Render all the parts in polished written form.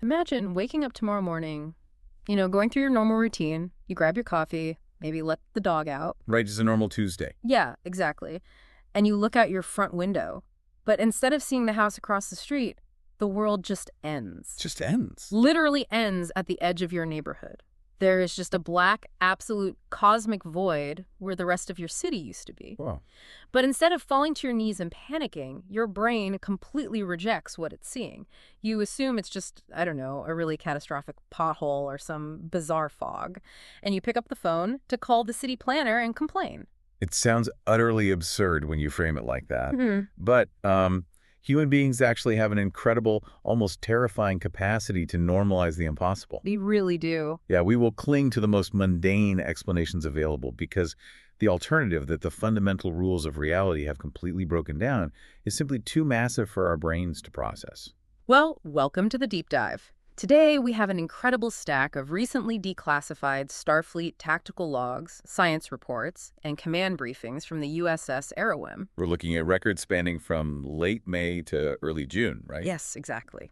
Imagine waking up tomorrow morning, going through your normal routine. You grab your coffee, maybe let the dog out. Right, just a normal Tuesday. Yeah, exactly. And you look out your front window. But instead of seeing the house across the street, the world just ends. Just ends. Literally ends at the edge of your neighborhood. There is just a black, absolute cosmic void where the rest of your city used to be. Wow. But instead of falling to your knees and panicking, your brain completely rejects what it's seeing. You assume it's just, I don't know, a really catastrophic pothole or some bizarre fog. And you pick up the phone to call the city planner and complain. It sounds utterly absurd when you frame it like that. Mm-hmm. But human beings actually have an incredible, almost terrifying capacity to normalize the impossible. They really do. Yeah, we will cling to the most mundane explanations available because the alternative that the fundamental rules of reality have completely broken down is simply too massive for our brains to process. Well, welcome to the deep dive. Today, we have an incredible stack of recently declassified Starfleet tactical logs, science reports, and command briefings from the USS Arawyn. We're looking at records spanning from late May to early June, right? Yes, exactly.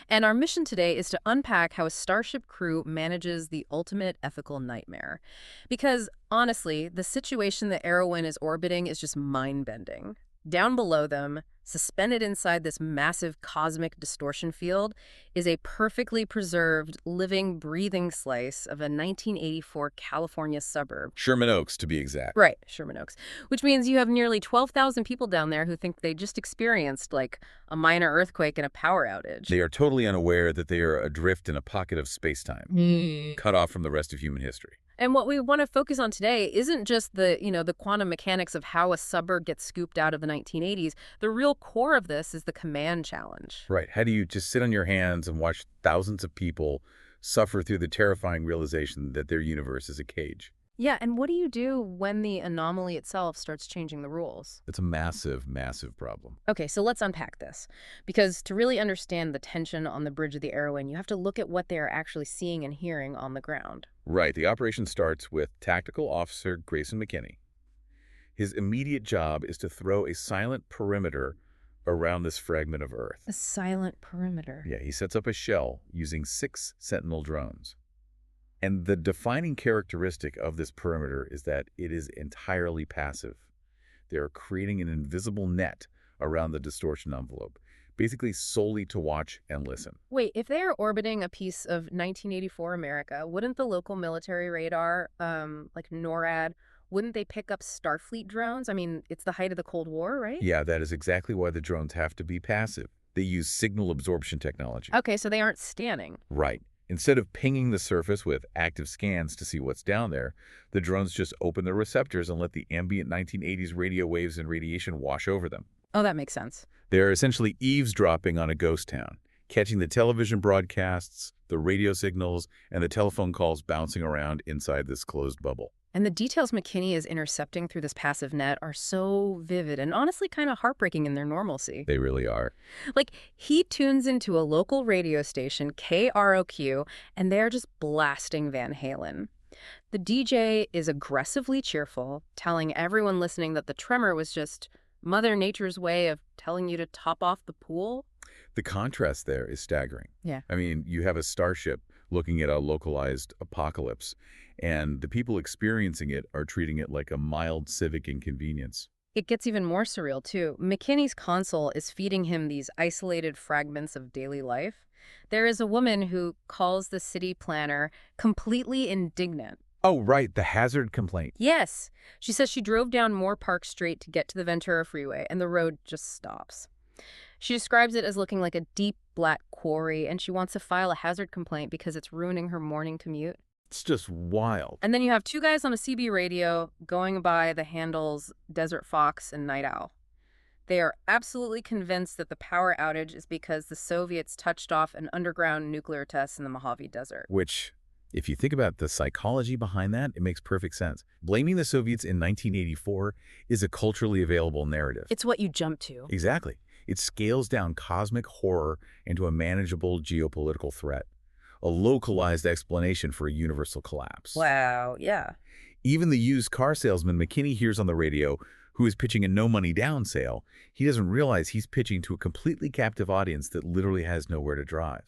And our mission today is to unpack how a starship crew manages the ultimate ethical nightmare. Because, honestly, the situation that Arawyn is orbiting is just mind-bending. Down below them, suspended inside this massive cosmic distortion field, is a perfectly preserved, living, breathing slice of a 1984 California suburb. Sherman Oaks, to be exact. Right, Sherman Oaks. Which means you have nearly 12,000 people down there who think they just experienced, like, a minor earthquake and a power outage. They are totally unaware that they are adrift in a pocket of space-time, cut off from the rest of human history. And what we want to focus on today isn't just the quantum mechanics of how a suburb gets scooped out of the 1980s. The real core of this is the command challenge. Right. How do you just sit on your hands and watch thousands of people suffer through the terrifying realization that their universe is a cage? Yeah, and what do you do when the anomaly itself starts changing the rules? It's a massive, massive problem. Okay, so let's unpack this. Because to really understand the tension on the bridge of the Arawyn, you have to look at what they are actually seeing and hearing on the ground. Right. The operation starts with Tactical Officer Grayson McKinney. His immediate job is to throw a silent perimeter around this fragment of Earth. A silent perimeter. Yeah, he sets up a shell using 6 Sentinel drones. And the defining characteristic of this perimeter is that it is entirely passive. They are creating an invisible net around the distortion envelope, basically solely to watch and listen. Wait, if they are orbiting a piece of 1984 America, wouldn't the local military radar, like NORAD, wouldn't they pick up Starfleet drones? I mean, it's the height of the Cold War, right? Yeah, that is exactly why the drones have to be passive. They use signal absorption technology. Okay, so they aren't scanning. Right. Instead of pinging the surface with active scans to see what's down there, the drones just open their receptors and let the ambient 1980s radio waves and radiation wash over them. Oh, that makes sense. They're essentially eavesdropping on a ghost town, catching the television broadcasts, the radio signals, and the telephone calls bouncing around inside this closed bubble. And the details McKinney is intercepting through this passive net are so vivid and honestly kind of heartbreaking in their normalcy. They really are. Like, he tunes into a local radio station, KROQ, and they're just blasting Van Halen. The DJ is aggressively cheerful, telling everyone listening that the tremor was just Mother Nature's way of telling you to top off the pool. The contrast there is staggering. Yeah. I mean, you have a starship looking at a localized apocalypse, and the people experiencing it are treating it like a mild civic inconvenience. It gets even more surreal, too. McKinney's console is feeding him these isolated fragments of daily life. There is a woman who calls the city planner completely indignant. Oh, right, the hazard complaint. Yes. She says she drove down Moore Park Street to get to the Ventura Freeway, and the road just stops. She describes it as looking like a deep black quarry, and she wants to file a hazard complaint because it's ruining her morning commute. It's just wild. And then you have 2 guys on a CB radio going by the handles Desert Fox and Night Owl. They are absolutely convinced that the power outage is because the Soviets touched off an underground nuclear test in the Mojave Desert. Which, if you think about the psychology behind that, it makes perfect sense. Blaming the Soviets in 1984 is a culturally available narrative. It's what you jump to. Exactly. It scales down cosmic horror into a manageable geopolitical threat, a localized explanation for a universal collapse. Wow, yeah. Even the used car salesman McKinney hears on the radio, who is pitching a no-money-down sale, he doesn't realize he's pitching to a completely captive audience that literally has nowhere to drive.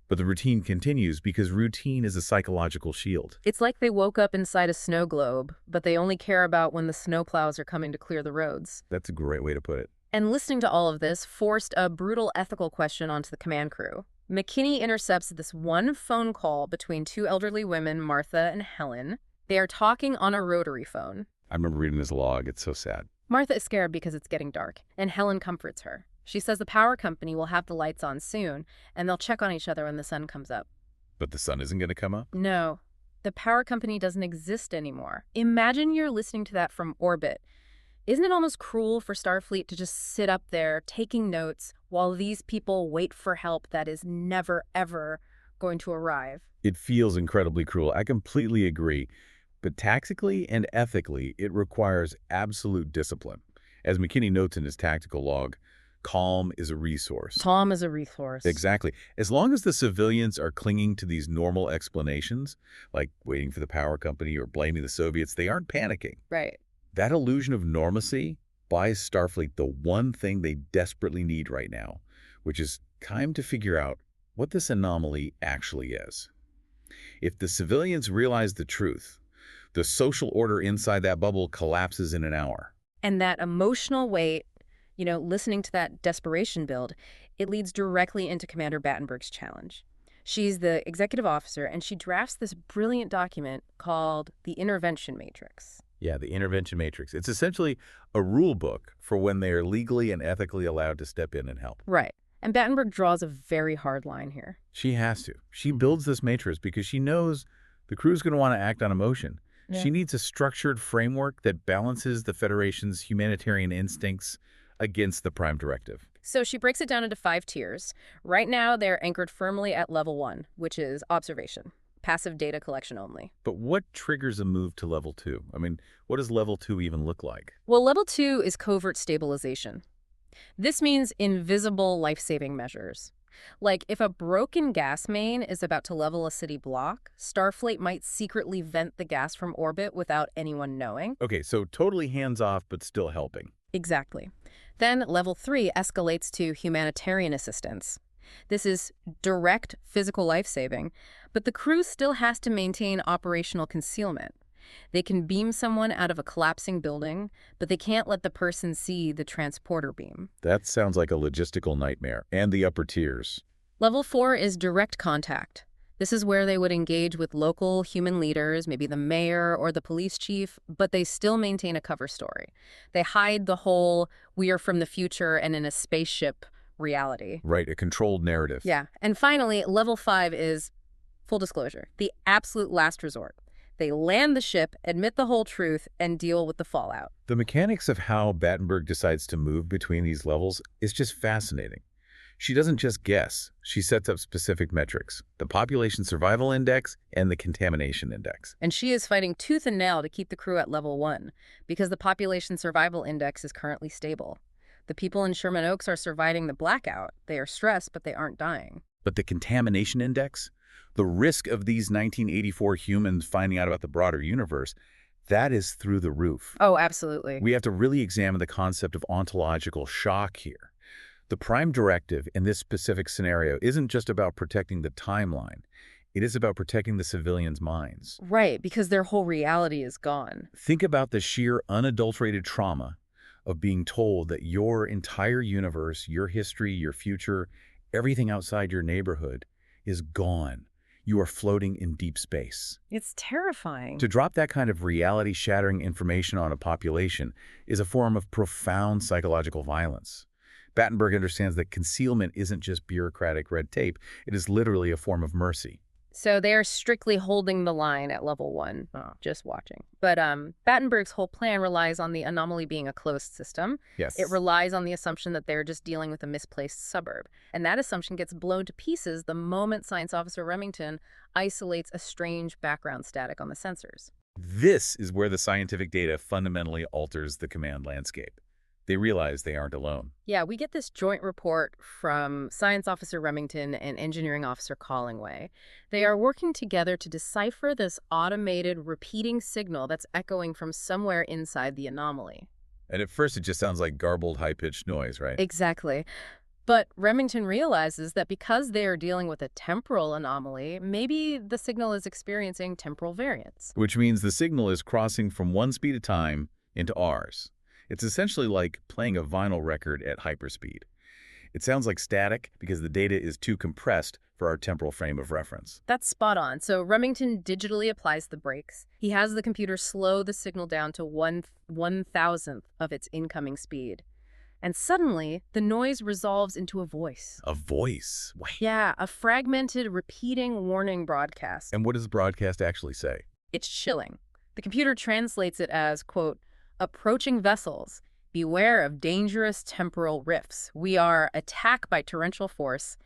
But the routine continues because routine is a psychological shield. It's like they woke up inside a snow globe, but they only care about when the snowplows are coming to clear the roads. That's a great way to put it. And listening to all of this forced a brutal ethical question onto the command crew. McKinney intercepts this one phone call between two elderly women, Martha and Helen. They are talking on a rotary phone. I remember reading this log. It's so sad. Martha is scared because it's getting dark, and Helen comforts her. She says the power company will have the lights on soon, and they'll check on each other when the sun comes up. But the sun isn't going to come up? No, the power company doesn't exist anymore. Imagine you're listening to that from orbit. Isn't it almost cruel for Starfleet to just sit up there taking notes while these people wait for help that is never, ever going to arrive? It feels incredibly cruel. I completely agree. But tactically and ethically, it requires absolute discipline. As McKinney notes in his tactical log, calm is a resource. Calm is a resource. Exactly. As long as the civilians are clinging to these normal explanations, like waiting for the power company or blaming the Soviets, they aren't panicking. Right. That illusion of normalcy buys Starfleet the one thing they desperately need right now, which is time to figure out what this anomaly actually is. If the civilians realize the truth, the social order inside that bubble collapses in an hour. And that emotional weight, listening to that desperation build, it leads directly into Commander Battenberg's challenge. She's the executive officer, and she drafts this brilliant document called the Intervention Matrix. Yeah, the Intervention Matrix. It's essentially a rule book for when they are legally and ethically allowed to step in and help. Right. And Battenberg draws a very hard line here. She has to. She builds this matrix because she knows the crew's going to want to act on emotion. Yeah. She needs a structured framework that balances the Federation's humanitarian instincts against the Prime Directive. So she breaks it down into 5 tiers. Right now, they're anchored firmly at level 1, which is observation. Passive data collection only. But what triggers a move to level 2? I mean, what does level 2 even look like? Well, level 2 is covert stabilization. This means invisible life-saving measures. Like if a broken gas main is about to level a city block, Starfleet might secretly vent the gas from orbit without anyone knowing. Okay, so totally hands-off but still helping. Exactly. Then level 3 escalates to humanitarian assistance. This is direct physical life-saving, but the crew still has to maintain operational concealment. They can beam someone out of a collapsing building, but they can't let the person see the transporter beam. That sounds like a logistical nightmare. And the upper tiers. Level 4 is direct contact. This is where they would engage with local human leaders, maybe the mayor or the police chief, but they still maintain a cover story. They hide the whole "we are from the future and in a spaceship" reality. Right, a controlled narrative. Yeah. And finally, level 5 is full disclosure, the absolute last resort. They land the ship, admit the whole truth, and deal with the fallout. The mechanics of how Battenberg decides to move between these levels is just fascinating. She doesn't just guess. She sets up specific metrics, the population survival index and the contamination index. And she is fighting tooth and nail to keep the crew at level 1, because the population survival index is currently stable. The people in Sherman Oaks are surviving the blackout. They are stressed, but they aren't dying. But the contamination index, the risk of these 1984 humans finding out about the broader universe, that is through the roof. Oh, absolutely. We have to really examine the concept of ontological shock here. The Prime Directive in this specific scenario isn't just about protecting the timeline. It is about protecting the civilians' minds. Right, because their whole reality is gone. Think about the sheer unadulterated trauma of being told that your entire universe, your history, your future, everything outside your neighborhood is gone. You are floating in deep space. It's terrifying. To drop that kind of reality-shattering information on a population is a form of profound psychological violence. Battenberg understands that concealment isn't just bureaucratic red tape. It is literally a form of mercy. So they are strictly holding the line at level 1, just watching. But Battenberg's whole plan relies on the anomaly being a closed system. Yes. It relies on the assumption that they're just dealing with a misplaced suburb. And that assumption gets blown to pieces the moment Science Officer Remington isolates a strange background static on the sensors. This is where the scientific data fundamentally alters the command landscape. They realize they aren't alone. Yeah, we get this joint report from Science Officer Remington and Engineering Officer Collingway. They are working together to decipher this automated repeating signal that's echoing from somewhere inside the anomaly. And at first it just sounds like garbled, high-pitched noise, right? Exactly. But Remington realizes that because they are dealing with a temporal anomaly, maybe the signal is experiencing temporal variance. Which means the signal is crossing from one speed of time into ours. It's essentially like playing a vinyl record at hyperspeed. It sounds like static because the data is too compressed for our temporal frame of reference. That's spot on. So Remington digitally applies the brakes. He has the computer slow the signal down to one thousandth of its incoming speed. And suddenly, the noise resolves into a voice. A voice? Wait. Yeah, a fragmented, repeating warning broadcast. And what does the broadcast actually say? It's chilling. The computer translates it as, quote, approaching vessels. Beware of dangerous temporal rifts. We are attacked by torrential force.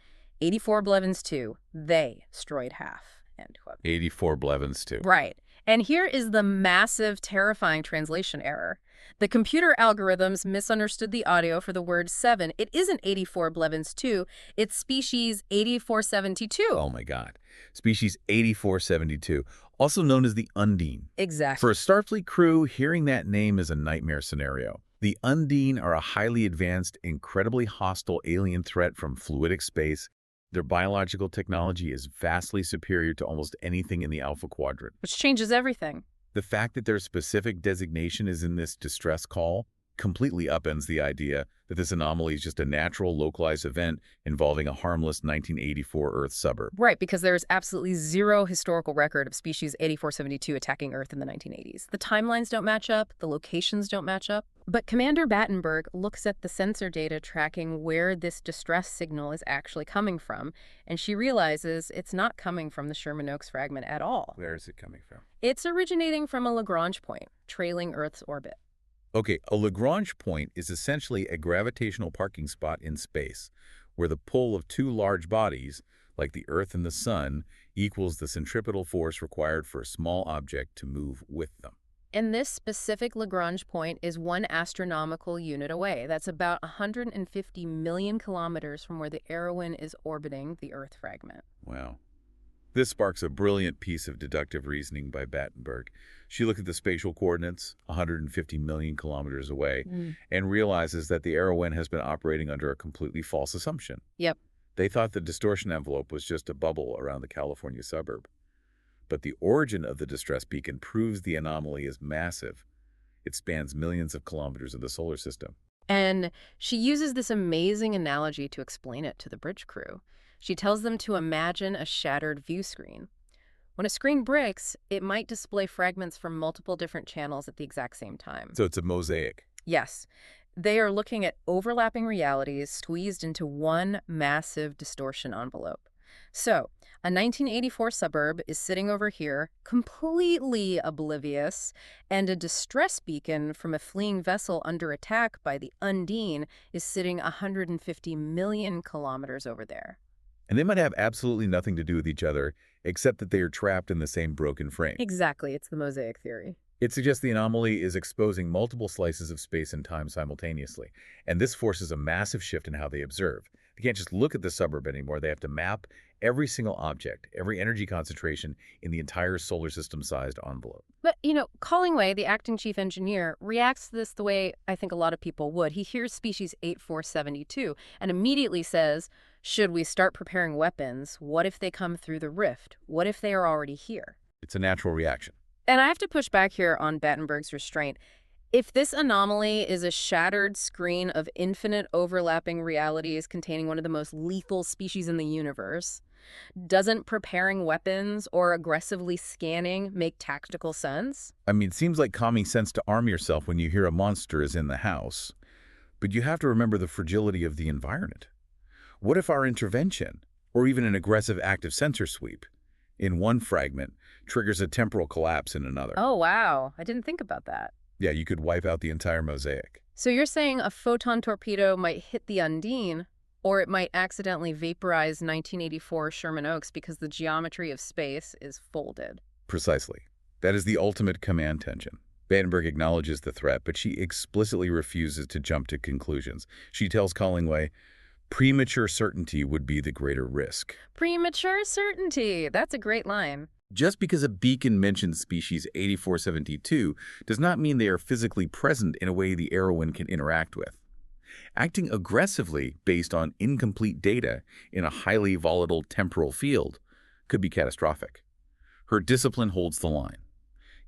84 Blevins 2. They destroyed half. End quote. 84 Blevins 2. Right. And here is the massive, terrifying translation error. The computer algorithms misunderstood the audio for the word 7. It isn't 84 Blevins 2. It's species 8472. Oh my God. Species 8472, also known as the Undine. Exactly. For a Starfleet crew, hearing that name is a nightmare scenario. The Undine are a highly advanced, incredibly hostile alien threat from fluidic space. Their biological technology is vastly superior to almost anything in the Alpha Quadrant. Which changes everything. The fact that their specific designation is in this distress call completely upends the idea that this anomaly is just a natural, localized event involving a harmless 1984 Earth suburb. Right, because there's absolutely zero historical record of species 8472 attacking Earth in the 1980s. The timelines don't match up, the locations don't match up. But Commander Battenberg looks at the sensor data tracking where this distress signal is actually coming from, and she realizes it's not coming from the Sherman Oaks fragment at all. Where is it coming from? It's originating from a Lagrange point, trailing Earth's orbit. Okay, a Lagrange point is essentially a gravitational parking spot in space, where the pull of two large bodies, like the Earth and the Sun, equals the centripetal force required for a small object to move with them. And this specific Lagrange point is 1 astronomical unit away. That's about 150 million kilometers from where the Arawyn is orbiting the Earth fragment. Wow. This sparks a brilliant piece of deductive reasoning by Battenberg. She looked at the spatial coordinates, 150 million kilometers away, and realizes that the Arawyn has been operating under a completely false assumption. Yep. They thought the distortion envelope was just a bubble around the California suburb. But the origin of the distress beacon proves the anomaly is massive. It spans millions of kilometers of the solar system. And she uses this amazing analogy to explain it to the bridge crew. She tells them to imagine a shattered view screen. When a screen breaks, it might display fragments from multiple different channels at the exact same time. So it's a mosaic. Yes. They are looking at overlapping realities squeezed into one massive distortion envelope. So, a 1984 suburb is sitting over here, completely oblivious, and a distress beacon from a fleeing vessel under attack by the Undine is sitting 150 million kilometers over there. And they might have absolutely nothing to do with each other, except that they are trapped in the same broken frame. Exactly. It's the mosaic theory. It suggests the anomaly is exposing multiple slices of space and time simultaneously, and this forces a massive shift in how they observe. They can't just look at the suburb anymore. They have to map every single object, every energy concentration in the entire solar system-sized envelope. But, Collingway, the acting chief engineer, reacts to this the way I think a lot of people would. He hears species 8472 and immediately says, should we start preparing weapons? What if they come through the rift? What if they are already here? It's a natural reaction. And I have to push back here on Battenberg's restraint. If this anomaly is a shattered screen of infinite overlapping realities containing one of the most lethal species in the universe, doesn't preparing weapons or aggressively scanning make tactical sense? I mean, it seems like common sense to arm yourself when you hear a monster is in the house. But you have to remember the fragility of the environment. What if our intervention, or even an aggressive active sensor sweep, in one fragment, triggers a temporal collapse in another? Oh, wow. I didn't think about that. Yeah, you could wipe out the entire mosaic. So you're saying a photon torpedo might hit the Undine, or it might accidentally vaporize 1984 Sherman Oaks because the geometry of space is folded. Precisely. That is the ultimate command tension. Battenberg acknowledges the threat, but she explicitly refuses to jump to conclusions. She tells Collingway, premature certainty would be the greater risk. Premature certainty. That's a great line. Just because a beacon mentions species 8472 does not mean they are physically present in a way the Arawyn can interact with. Acting aggressively based on incomplete data in a highly volatile temporal field could be catastrophic. Her discipline holds the line.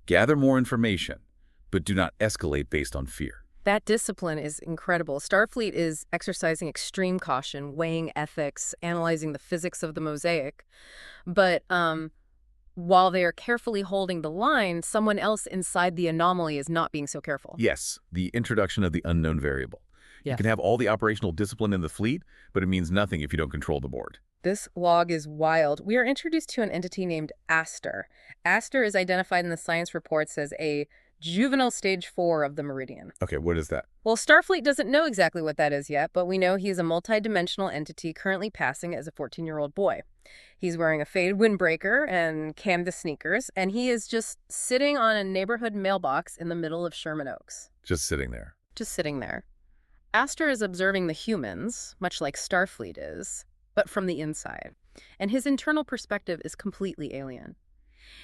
Gather more information, but do not escalate based on fear. That discipline is incredible. Starfleet is exercising extreme caution, weighing ethics, analyzing the physics of the mosaic. But while they are carefully holding the line, someone else inside the anomaly is not being so careful. Yes, the introduction of the unknown variable. You Yes. can have all the operational discipline in the fleet, but it means nothing if you don't control the board. This log is wild. We are introduced to an entity named Aster. Aster is identified in the science reports as a juvenile stage 4 of the Meridian. Okay, what is that? Well, Starfleet doesn't know exactly what that is yet, but we know he is a multidimensional entity currently passing as a 14-year-old boy. He's wearing a faded windbreaker and canvas sneakers, and he is just sitting on a neighborhood mailbox in the middle of Sherman Oaks. Just sitting there. Just sitting there. Aster is observing the humans, much like Starfleet is, but from the inside. And his internal perspective is completely alien.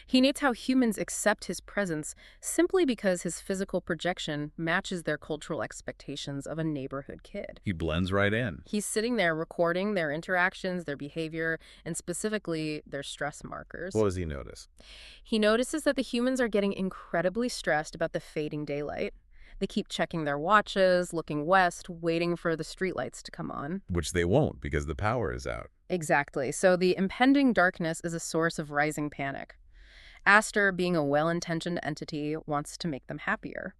He notes how humans accept his presence simply because his physical projection matches their cultural expectations of a neighborhood kid. He blends right in. He's sitting there recording their interactions, their behavior, and specifically their stress markers. What does he notice? He notices that the humans are getting incredibly stressed about the fading daylight. They keep checking their watches, looking west, waiting for the streetlights to come on. Which they won't because the power is out. Exactly. So the impending darkness is a source of rising panic. Aster, being a well-intentioned entity, wants to make them happier.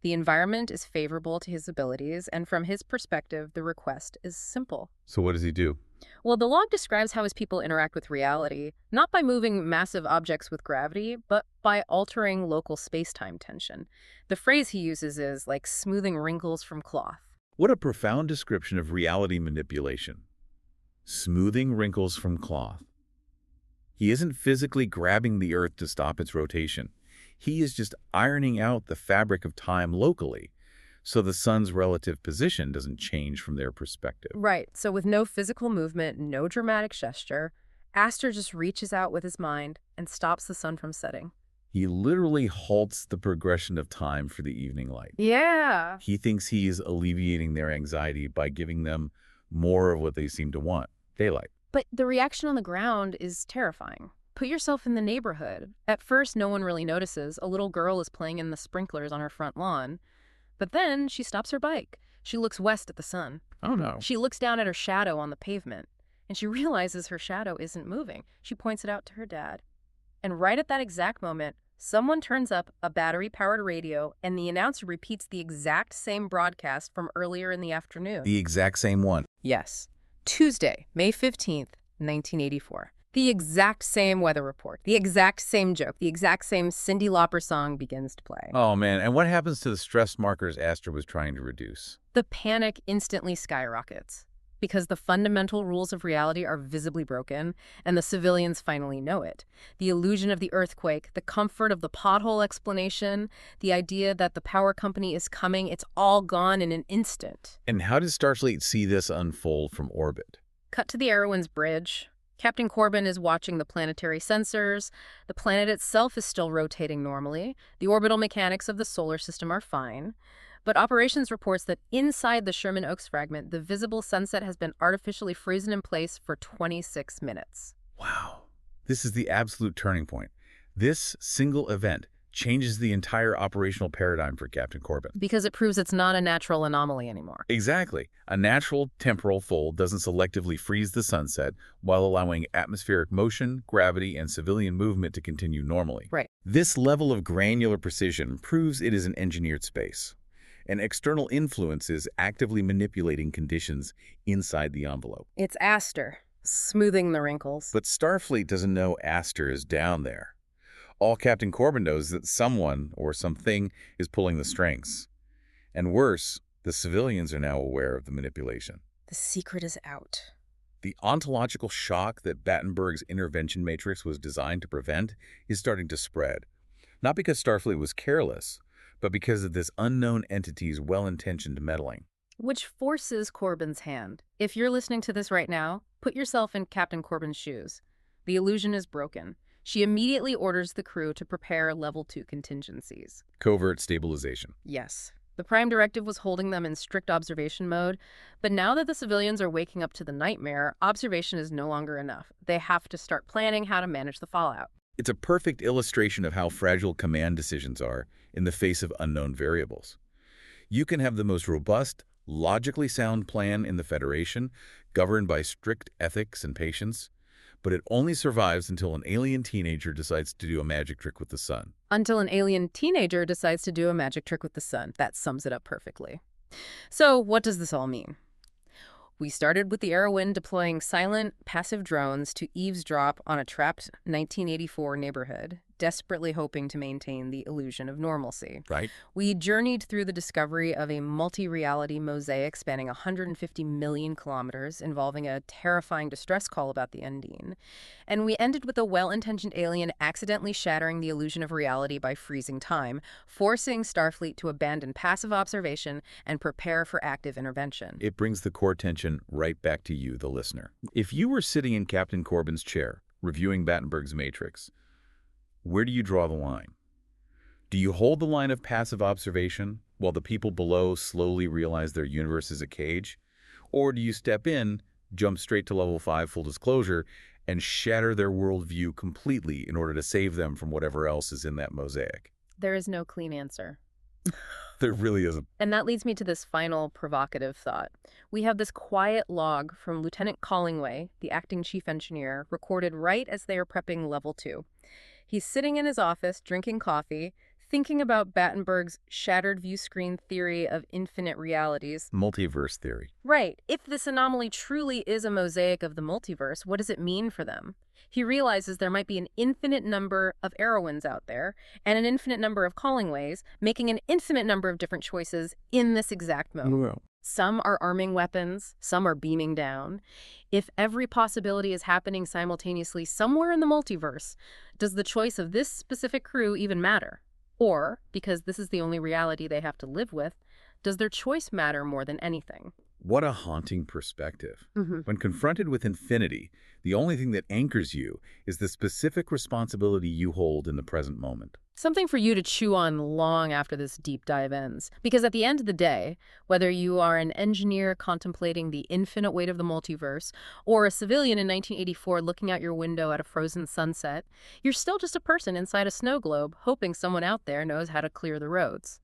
The environment is favorable to his abilities, and from his perspective, the request is simple. So what does he do? Well, the log describes how his people interact with reality, not by moving massive objects with gravity, but by altering local space-time tension. The phrase he uses is like smoothing wrinkles from cloth. What a profound description of reality manipulation. Smoothing wrinkles from cloth. He isn't physically grabbing the Earth to stop its rotation. He is just ironing out the fabric of time locally, so the sun's relative position doesn't change from their perspective. Right, so with no physical movement, no dramatic gesture, Aster just reaches out with his mind and stops the sun from setting. He literally halts the progression of time for the evening light. Yeah. He thinks he is alleviating their anxiety by giving them more of what they seem to want, daylight. But the reaction on the ground is terrifying. Put yourself in the neighborhood. At first, no one really notices. A little girl is playing in the sprinklers on her front lawn. But then she stops her bike. She looks west at the sun. Oh, no. She looks down at her shadow on the pavement, and she realizes her shadow isn't moving. She points it out to her dad. And right at that exact moment, someone turns up a battery-powered radio, and the announcer repeats the exact same broadcast from earlier in the afternoon. The exact same one. Yes. Tuesday, May 15th, 1984. The exact same weather report, the exact same joke, the exact same Cyndi Lauper song begins to play. Oh, man. And what happens to the stress markers Aster was trying to reduce? The panic instantly skyrockets because the fundamental rules of reality are visibly broken, and the civilians finally know it. The illusion of the earthquake, the comfort of the pothole explanation, the idea that the power company is coming, it's all gone in an instant. And how does Starfleet see this unfold from orbit? Cut to the Arawyn's bridge. Captain Corbin is watching the planetary sensors. The planet itself is still rotating normally. The orbital mechanics of the solar system are fine. But operations reports that inside the Sherman Oaks fragment, the visible sunset has been artificially frozen in place for 26 minutes. Wow. This is the absolute turning point. This single event changes the entire operational paradigm for Captain Corbin. Because it proves it's not a natural anomaly anymore. Exactly. A natural temporal fold doesn't selectively freeze the sunset while allowing atmospheric motion, gravity, and civilian movement to continue normally. Right. This level of granular precision proves it is an engineered space. And external influence is actively manipulating conditions inside the envelope. It's Aster, smoothing the wrinkles. But Starfleet doesn't know Aster is down there. All Captain Corbin knows is that someone or something is pulling the strings. And worse, the civilians are now aware of the manipulation. The secret is out. The ontological shock that Battenberg's intervention matrix was designed to prevent is starting to spread. Not because Starfleet was careless, but because of this unknown entity's well-intentioned meddling. Which forces Corbin's hand. If you're listening to this right now, put yourself in Captain Corbin's shoes. The illusion is broken. She immediately orders the crew to prepare level 2 contingencies. Covert stabilization. Yes. The Prime Directive was holding them in strict observation mode, but now that the civilians are waking up to the nightmare, observation is no longer enough. They have to start planning how to manage the fallout. It's a perfect illustration of how fragile command decisions are in the face of unknown variables. You can have the most robust, logically sound plan in the Federation, governed by strict ethics and patience, but it only survives until an alien teenager decides to do a magic trick with the sun. Until an alien teenager decides to do a magic trick with the sun. That sums it up perfectly. So what does this all mean? We started with the Arawyn deploying silent, passive drones to eavesdrop on a trapped 1984 neighborhood, desperately hoping to maintain the illusion of normalcy. Right? We journeyed through the discovery of a multi-reality mosaic spanning 150 million kilometers, involving a terrifying distress call about the Undine. And we ended with a well-intentioned alien accidentally shattering the illusion of reality by freezing time, forcing Starfleet to abandon passive observation and prepare for active intervention. It brings the core tension right back to you, the listener. If you were sitting in Captain Corbin's chair, reviewing Battenberg's Matrix, where do you draw the line? Do you hold the line of passive observation while the people below slowly realize their universe is a cage? Or do you step in, jump straight to level 5 full disclosure, and shatter their worldview completely in order to save them from whatever else is in that mosaic? There is no clean answer. There really isn't. And that leads me to this final provocative thought. We have this quiet log from Lieutenant Collingway, the acting chief engineer, recorded right as they are prepping level 2. He's sitting in his office, drinking coffee, thinking about Battenberg's shattered view screen theory of infinite realities. Multiverse theory. Right. If this anomaly truly is a mosaic of the multiverse, what does it mean for them? He realizes there might be an infinite number of Arawyns out there and an infinite number of Collingways, making an infinite number of different choices in this exact moment. Well, Some are arming weapons, some are beaming down. If every possibility is happening simultaneously somewhere in the multiverse, does the choice of this specific crew even matter? Or, because this is the only reality they have to live with, does their choice matter more than anything? what a haunting perspective. When confronted with infinity, the only thing that anchors you is the specific responsibility you hold in the present moment. Something for you to chew on long after this deep dive ends. Because at the end of the day, whether you are an engineer contemplating the infinite weight of the multiverse, or a civilian in 1984 looking out your window at a frozen sunset, you're still just a person inside a snow globe hoping someone out there knows how to clear the roads.